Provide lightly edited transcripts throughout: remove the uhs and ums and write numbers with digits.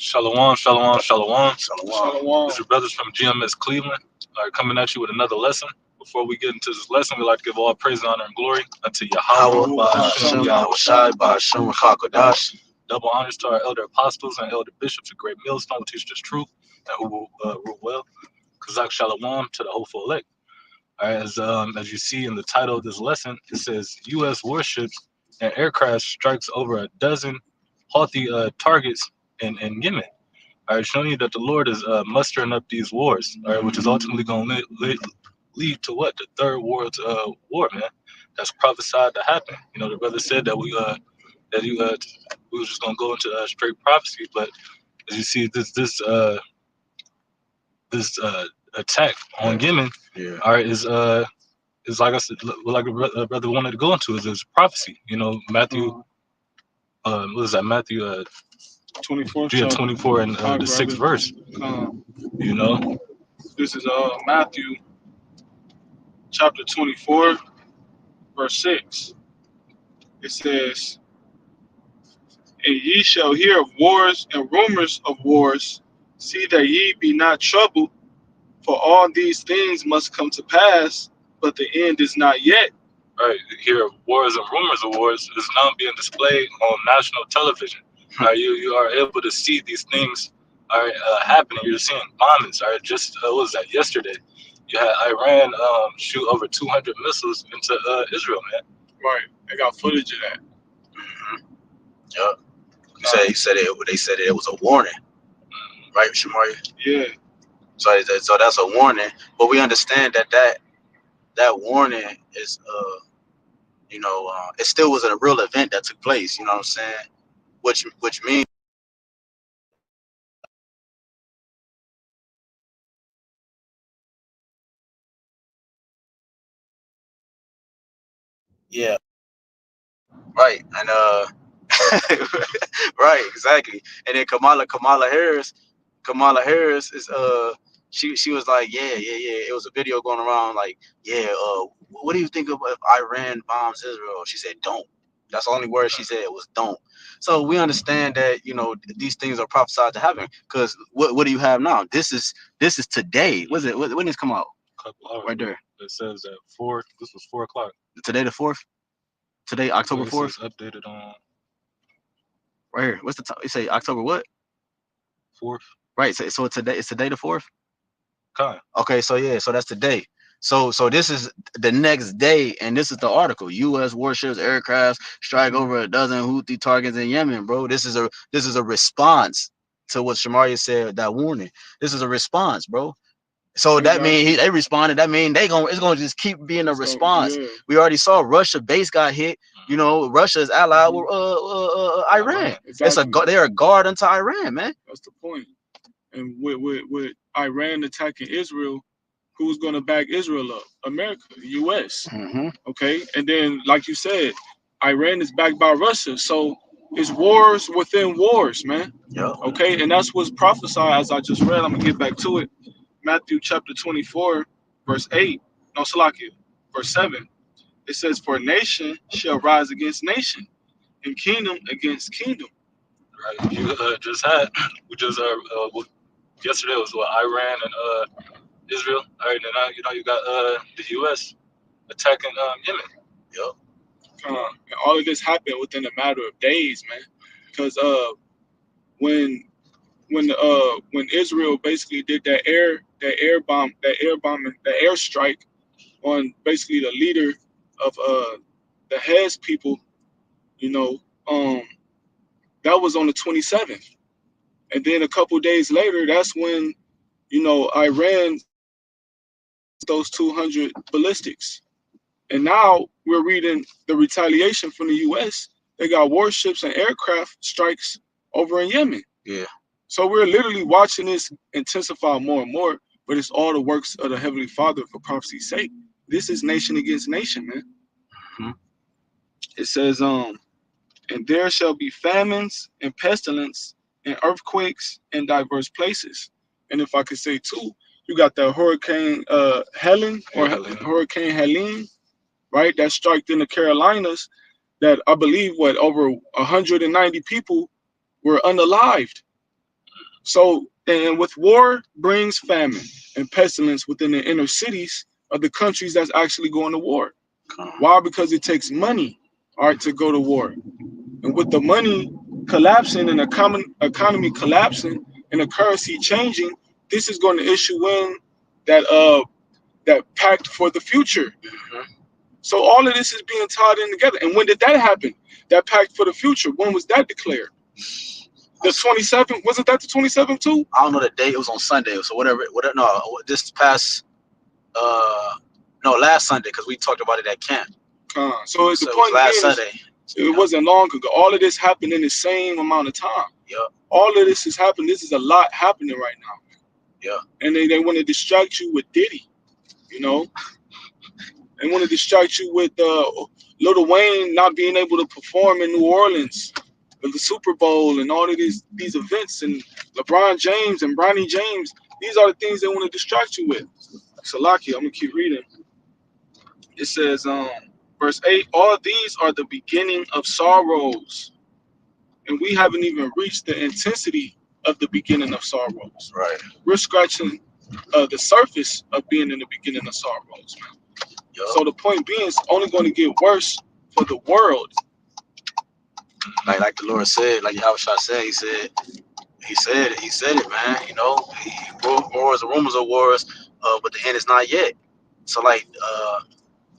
Shalom, shalom, shalom. Shalom. This is your brothers from GMS Cleveland, coming at you with another lesson. Before we get into this lesson, we like to give all praise, honor, and glory unto Yahawah, BAHASHAM, YAHAWASHI, BAHASHAM, HAQADASH. Double honors to our elder apostles and elder bishops, a great millstone who teach us truth and who will rule well. Kazak shalom to the hopeful elect. All right, as you see in the title of this lesson, it says U.S. Warships and Aircraft strikes over a dozen Houthi targets in Yemen. All right, showing you that the Lord is mustering up these wars, all right, which is ultimately going to lead to what? The third world war, man. That's prophesied to happen. You know, the brother said that we was just gonna go into straight prophecy, but as you see, this attack on Yemen, all right, is like I said, like a brother wanted to go into is prophecy. You know, Matthew, what is that? Matthew 24. Yeah, 24 and the 6th verse. You know, This is Matthew chapter 24, verse 6. It says, "And ye shall hear of wars and rumors of wars. See that ye be not troubled, for all these things must come to pass, but the end is not yet." right here, wars and rumors of wars is now being displayed on national television. You are able to see these things are happening. You're seeing bombings. All right, just what was that yesterday? You had Iran shoot over 200 missiles into Israel, man. Right. They got footage of that. Yep. They said it was a warning, right, Shamari? Yeah. So that's a warning, but we understand that warning is it still was a real event that took place. You know what I'm saying? Which means yeah, right, and right, exactly. And then Kamala Harris is she was like, yeah. It was a video going around like, yeah, what do you think of if Iran bombs Israel? She said, don't. That's the only word she said, was don't. So we understand that, these things are prophesied to happen. Because what do you have now? This is today. What is it? When did this come out? Couple hours Right there. It says at 4. This was 4 o'clock. Today the 4th. Today October 4th. Updated on right here. What's the time? You say October what? 4th. Right. So today it's today the 4th. Kind. Okay. So yeah. So that's today. So this is the next day, and this is the article: U.S. Warships Aircraft strike over a dozen Houthi targets in Yemen, bro. This is a response to what Shamaria said, that warning. This is a response, bro. So that means they responded. That means it's gonna just keep being a response. Yeah. We already saw Russia base got hit. You know, Russia's allied with Iran. Exactly. They're a guard unto Iran, man. That's the point. And with Iran attacking Israel, who's gonna back Israel up? America, the U.S. Okay, and then like you said, Iran is backed by Russia, so it's wars within wars, man. Yeah. Okay, and that's what's prophesied, as I just read. I'm gonna get back to it. Matthew chapter 24, verse 8. No, Salakia, verse 7. It says, "For nation shall rise against nation, and kingdom against kingdom." Right. You yesterday was what, Iran and Israel. All right, and now you got the U.S. attacking Yemen. Yep. And all of this happened within a matter of days, man. Because when Israel basically did that airstrike on basically the leader of the Hez people, that was on the 27th, and then a couple days later, that's when Iran those 200 ballistics, and now we're reading the retaliation from the U.S. They got warships and aircraft strikes over in Yemen. Yeah. So we're literally watching this intensify more and more, but it's all the works of the Heavenly Father for prophecy's sake. This is nation against nation, man. It says, and there shall be famines and pestilence and earthquakes in diverse places. And if I could say too, you got the Hurricane Hurricane Helene, right? That struck in the Carolinas. That I believe over 190 people were unalived. So, and with war brings famine and pestilence within the inner cities of the countries that's actually going to war. Why? Because it takes money, all right, to go to war. And with the money collapsing and the common economy collapsing and the currency changing, this is going to issue in that pact for the future. So all of this is being tied in together. And when did that happen? That pact for the future. When was that declared? The 27th. Wasn't that the 27th too? I don't know the date. It was on Sunday, so whatever. No, this past no, last Sunday, because we talked about it at camp. So So the it was point last being is, Sunday. it wasn't long ago. All of this happened in the same amount of time. Yep. All of this has happened. This is a lot happening right now. Yeah. And they want to distract you with Diddy, you know. They want to distract you with Lil Wayne not being able to perform in New Orleans, with the Super Bowl and all of these events, and LeBron James and Bronny James. These are the things they want to distract you with. Salaki, I'm gonna keep reading. It says, verse 8, all these are the beginning of sorrows. And we haven't even reached the intensity of the beginning of sorrows. Right. We're scratching the surface of being in the beginning of sorrows, man. Yep. So the point being, it's only going to get worse for the world. Like the Lord said, like Yahawashi said, he said it, man. You know, wars and rumors of wars, but the end is not yet. So like,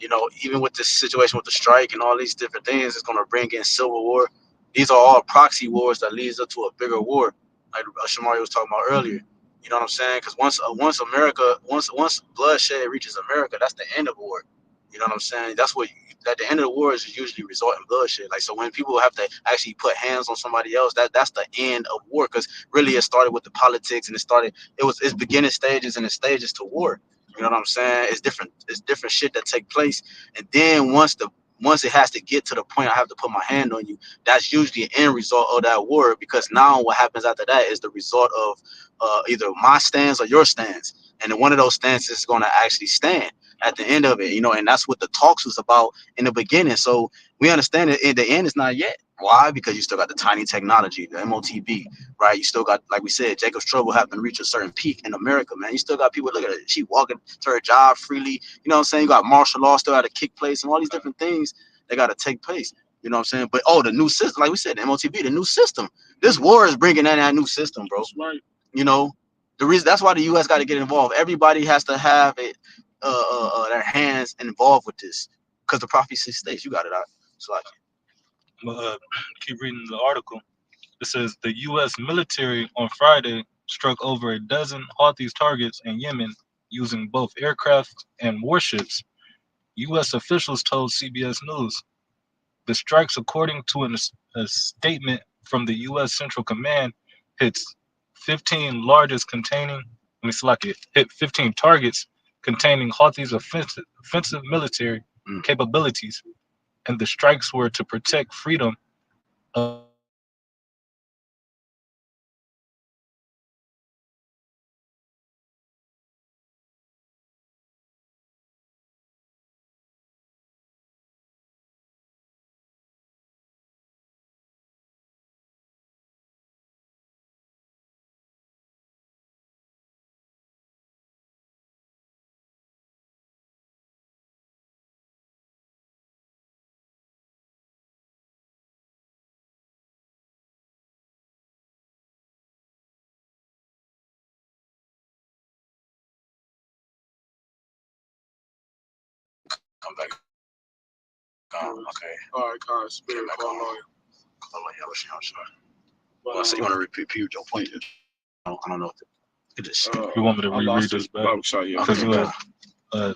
you know, even with this situation with the strike and all these different things, it's gonna bring in civil war. These are all proxy wars that leads up to a bigger war, like Shamari was talking about earlier. You know what I'm saying? Because once bloodshed reaches America, that's the end of war. You know what I'm saying? That's what at the end of the war is usually result in bloodshed. Like, so when people have to actually put hands on somebody else, that's the end of war. Because really, it started with the politics, and it's beginning stages and the stages to war. You know what I'm saying? It's different shit that take place, and then once it has to get to the point I have to put my hand on you, that's usually an end result of that war. Because now what happens after that is the result of either my stance or your stance, and then one of those stances is going to actually stand at the end of it, you know. And that's what the talks was about in the beginning. So we understand that the end is not yet. Why? Because you still got the tiny technology, the MOTB, right? You still got, like we said, Jacob's trouble happened to reach a certain peak in America, man. You still got people, look at it, she walking to her job freely. You know what I'm saying? You got martial law still got to kick place and all these different things that got to take place. You know what I'm saying? But the new system, like we said, the MOTB, the new system. This war is bringing in that new system, bro. That's right. You know, the reason that's why the U.S. got to get involved. Everybody has to have it, their hands involved with this, because the prophecy states. You got it out. So like, keep reading the article. It says the U.S. military on Friday struck over a dozen Houthi targets in Yemen using both aircraft and warships. U.S. officials told CBS News. The strikes, according to a statement from the U.S. Central Command, hits 15 largest containing. Let me select it. Hit 15 targets containing Houthis' offensive military capabilities, and the strikes were to protect freedom of come back. Okay. All right, God, spirit, Back call on. lawyer. Well, so you want to repeat your point? I don't know. you want me to I reread lost this it. back? Because Okay.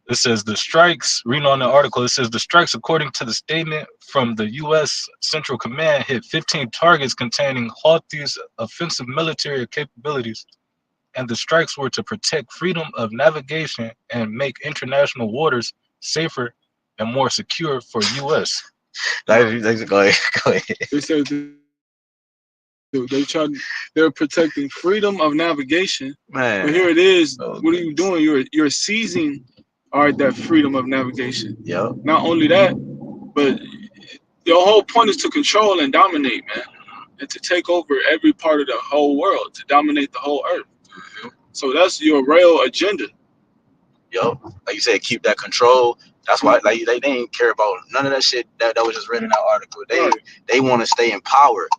it says the strikes, reading on the article, it says the strikes, according to the statement from the U.S. Central Command, hit 15 targets containing Houthis' offensive military capabilities, and the strikes were to protect freedom of navigation and make international waters safer and more secure for U.S. Go ahead. Go ahead. They said they're protecting freedom of navigation. Man. But here it is. Oh, what are you doing? You're seizing, all right, that freedom of navigation. Yep. Not only that, but your whole point is to control and dominate, man. and to take over every part of the whole world, to dominate the whole earth. So that's your real agenda. Yo, like you said, keep that control. That's why like they didn't care about none of that shit that was just read in that article. They want to stay in power.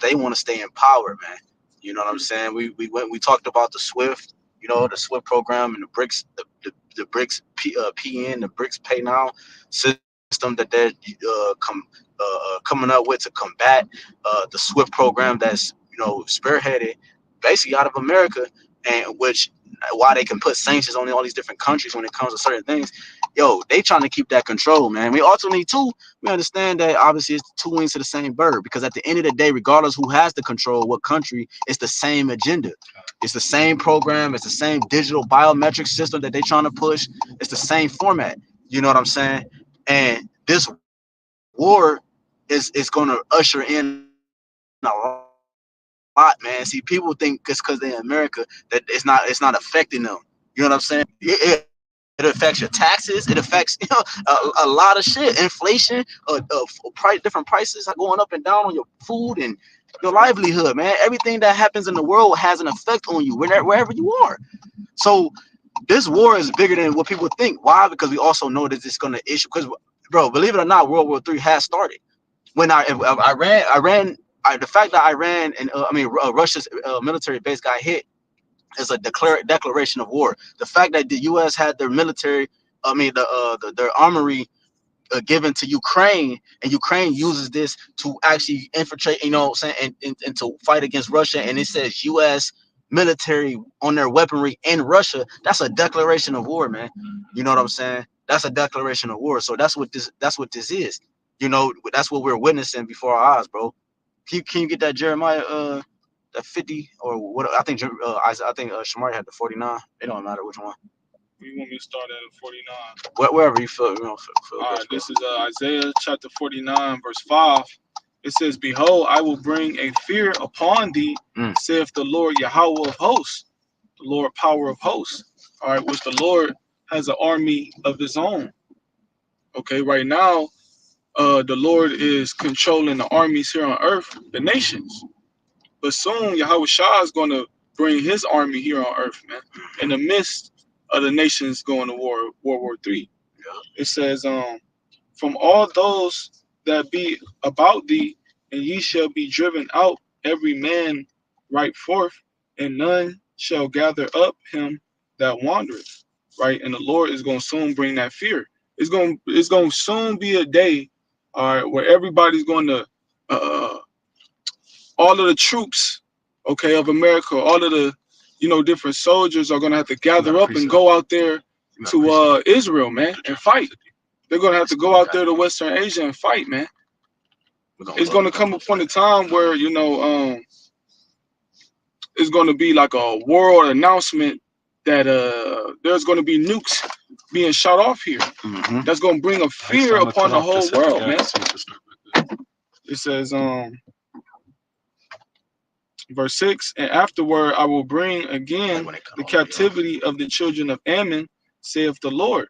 They want to stay in power, man. You know what I'm saying? We talked about the SWIFT, you know, the SWIFT program and the BRICS, the BRICS PN, the BRICS Pay Now system that they're coming up with to combat the SWIFT program that's, you know, spearheaded basically out of America, and which why they can put sanctions on all these different countries when it comes to certain things. Yo, they trying to keep that control, man. We ultimately too, we understand that obviously it's two wings to the same bird, because at the end of the day, regardless who has the control, what country, it's the same agenda. It's the same program. It's the same digital biometric system that they trying to push. It's the same format. You know what I'm saying? And this war is going to usher in a lot, man. See, people think just because they're in America that it's not affecting them. You know what I'm saying? It affects your taxes. It affects, you know, a lot of shit. Inflation, different prices are going up and down on your food and your livelihood, man. Everything that happens in the world has an effect on you wherever you are. So this war is bigger than what people think. Why? Because we also know that it's going to issue. Because, bro, believe it or not, World War III has started. When Iran, the fact that Iran and Russia's military base got hit is a declaration of war. The fact that the U.S. had their military, their armory given to Ukraine, and Ukraine uses this to actually infiltrate, you know what I'm saying, and to fight against Russia, and it says U.S. military on their weaponry in Russia, that's a declaration of war, man. You know what I'm saying? That's a declaration of war. So that's what this is. You know, that's what we're witnessing before our eyes, bro. Can you get that Jeremiah that 50 or what? I think Shamari had the 49. It don't matter which one. You want me to start at 49? Wherever you feel, feel all right, this is Isaiah chapter 49, verse 5. It says, "Behold, I will bring a fear upon thee, saith the Lord Yahawah of hosts," the Lord power of hosts. All right, which the Lord has an army of his own. Okay, right now, the Lord is controlling the armies here on earth, the nations. But soon, Yahawashi is going to bring his army here on earth, man, in the midst of the nations going to World War III. It says, "From all those that be about thee, and ye shall be driven out, every man right forth, and none shall gather up him that wandereth." Right, and the Lord is going to soon bring that fear. It's going to soon be a day, all right, where everybody's going to, all of the troops, okay, of America, all of the, you know, different soldiers are going to have to gather up and go out there to Israel, man, and fight. They're going to have to go out there to Western Asia and fight, man. It's going to come upon a time where, you know, it's going to be like a world announcement that there's going to be nukes being shot off here. That's going to bring a fear upon the whole world, man. It says, verse 6, "And afterward I will bring again the captivity of the children of Ammon, saith the Lord.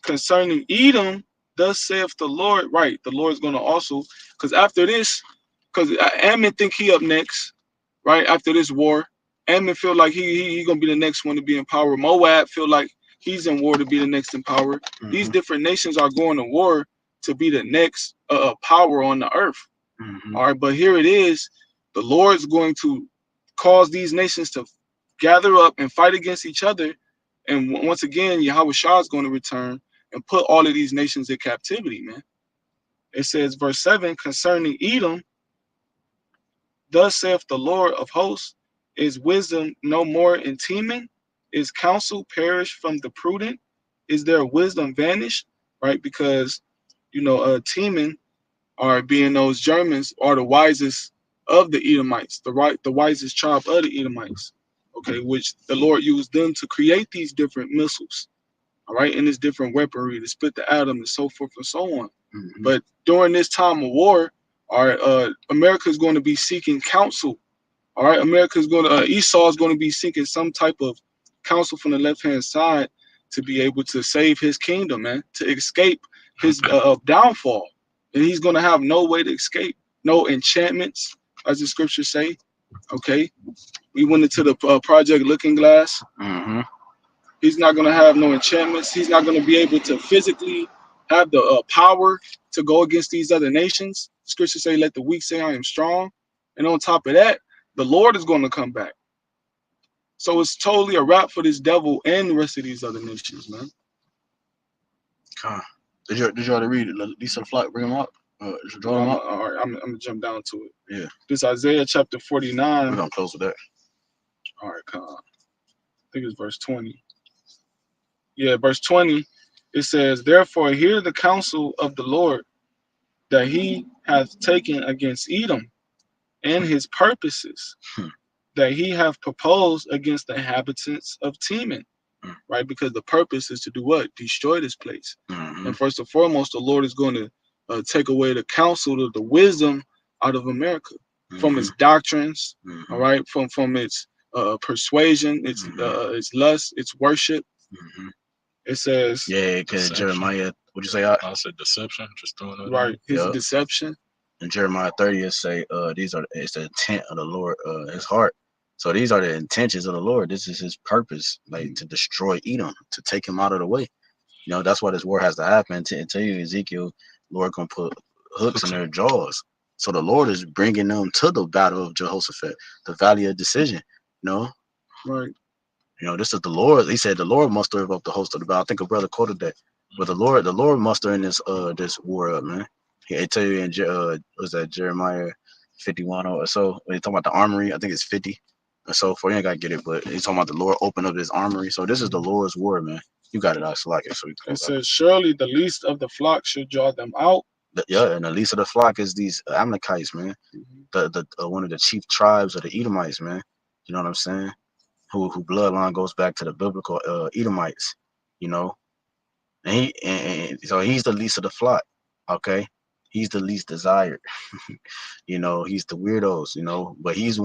Concerning Edom, thus saith the Lord." Right, the Lord's going to also, because after this, because Ammon think he up next, right, after this war. Ammon feel like he going to be the next one to be in power. Moab feel like he's in war to be the next in power. These different nations are going to war to be the next power on the earth. All right, but here it is. The Lord's going to cause these nations to gather up and fight against each other. And once again, Yahawashi is going to return and put all of these nations in captivity, man. It says, verse 7, "Concerning Edom, thus saith the Lord of hosts, is wisdom no more in Teman? Is counsel perished from the prudent? Is their wisdom vanished?" Right, because, you know, Teman, are being those Germans, are the wisest of the Edomites, the wisest tribe of the Edomites, okay, which the Lord used them to create these different missiles, all right, and this different weaponry to split the atom and so forth and so on. But during this time of war, all right, America is going to be seeking counsel. All right, Esau is going to be seeking some type of counsel from the left-hand side to be able to save his kingdom, man, to escape his downfall. And he's going to have no way to escape, no enchantments, as the scriptures say. Okay, we went into the Project Looking Glass. Mm-hmm. He's not going to have no enchantments. He's not going to be able to physically have the power to go against these other nations. Scriptures say, let the weak say I am strong. And on top of that, the Lord is going to come back. So it's totally a wrap for this devil and the rest of these other nations, man. Did you already read it? Lisa Flock, bring them up. Draw them up. All right, I'm going to jump down to it. Yeah. This Isaiah chapter 49. We're going to close with that. All right, come on. I think it's verse 20. Yeah, verse 20. It says, therefore hear the counsel of the Lord that he hath taken against Edom, and his purposes that he hath proposed against the inhabitants of Teman. Right? Because the purpose is to do what? Destroy this place. And first and foremost, the Lord is going to take away the counsel of the wisdom out of America from its doctrines, all right, from its persuasion, its lust, its worship. It says, yeah, because Jeremiah, what'd you say? I said deception, just throwing it right, his deception. In Jeremiah 30, it say, it's the intent of the Lord, his heart. So these are the intentions of the Lord. This is his purpose, like to destroy Edom, to take him out of the way. You know, that's why this war has to happen. To tell you, Ezekiel, Lord gonna put hooks in their jaws. So the Lord is bringing them to the battle of Jehoshaphat, the valley of decision. You know, right? You know, this is the Lord. He said the Lord muster up the host of the battle. I think a brother quoted that. But the Lord muster in this war up, man. He tell you in was that Jeremiah 51 or so. When he talking about the armory, I think it's 50 or so. For you ain't gotta get it, but he's talking about the Lord open up his armory. So this is the Lord's war, man. You got it, I like it. So it says, surely the least of the flock should draw them out. Yeah, and the least of the flock is these Amalekites, man. The one of the chief tribes of the Edomites, man. You know what I'm saying? Who bloodline goes back to the biblical Edomites, you know. And so he's the least of the flock, okay? He's the least desired. You know, he's the weirdos, you know, but he's the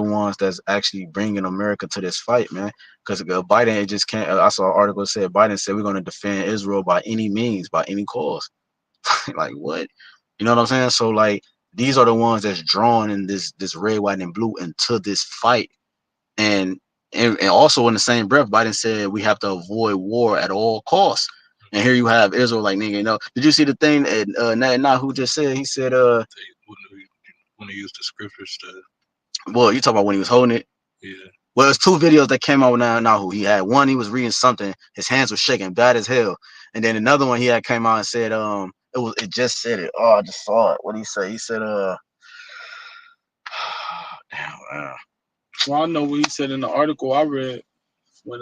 ones that's actually bringing America to this fight, man. Because Biden just can't. I saw an article that said Biden said we're going to defend Israel by any means, by any cause. Like what? You know what I'm saying? So like these are the ones that's drawn in this red, white, and blue into this fight. And also in the same breath, Biden said we have to avoid war at all costs. And here you have Israel, like, nigga, you know, did you see the thing that Netanyahu just said? He said, when he used the scriptures to, well, you talk about when he was holding it. Yeah. Well, it's two videos that came out with Netanyahu. He had one, he was reading something, his hands were shaking bad as hell. And then another one he had came out and said, it just said it. Oh, I just saw it. What did he say? He said, damn. Well, I know what he said in the article I read when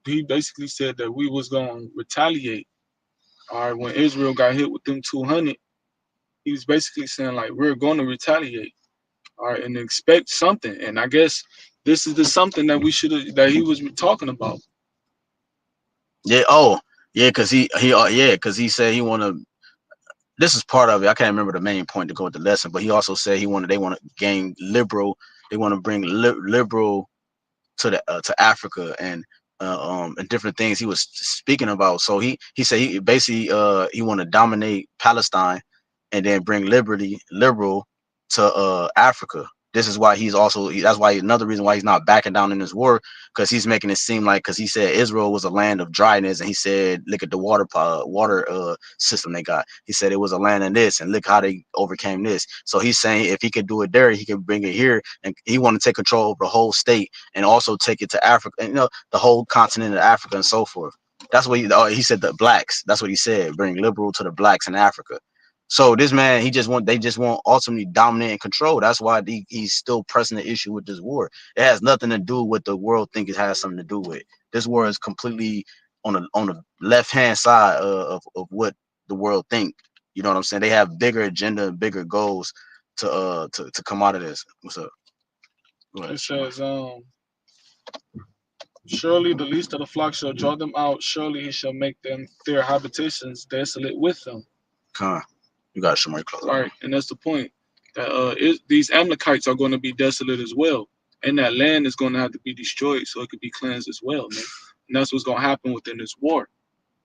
he basically said that we was gonna retaliate. All right, when Israel got hit with them 200, he was basically saying like we're gonna retaliate. All right, and expect something. And I guess this is the something that he was talking about. Yeah. Oh, yeah. Because he said he want to. This is part of it. I can't remember the main point to go with the lesson, but he also said they want to gain liberal. They want to bring liberal to Africa and different things he was speaking about. So he said he basically he want to dominate Palestine and then bring liberal to Africa. This is why that's why another reason why he's not backing down in this war, because he's making it seem like, because he said Israel was a land of dryness, and he said look at the water system they got. He said it was a land of this, and look how they overcame this. So he's saying if he could do it there, he could bring it here, and he want to take control over the whole state and also take it to Africa, and the whole continent of Africa and so forth. That's what he said. The blacks. That's what he said. Bring liberal to the blacks in Africa. So this man, they just want ultimately dominate and control. That's why he's still pressing the issue with this war. It has nothing to do with the world think it has something to do with. This war is completely on the left hand side of what the world think. You know what I'm saying? They have bigger agenda and bigger goals to come out of this. What's up? It says, surely the least of the flock shall draw them out. Surely he shall make them their habitations desolate with them. You got somebody close. Right, and that's the point. That these Amalekites are going to be desolate as well, and that land is going to have to be destroyed so it could be cleansed as well, man. And that's what's going to happen within this war.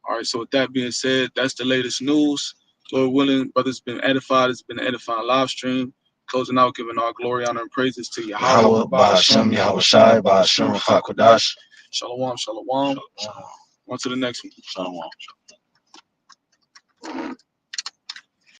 All right. So with that being said, that's the latest news. Lord willing, brothers, been edified. It's been an edifying live stream. Closing out, giving all glory, honor, and praises to Yahawah, Yahawah, BAHASHAM, BAHASHAM, YAHAWASHI, BAHASHAM, HAQADASH. Shalom, shalom. On to the next one. Shalom.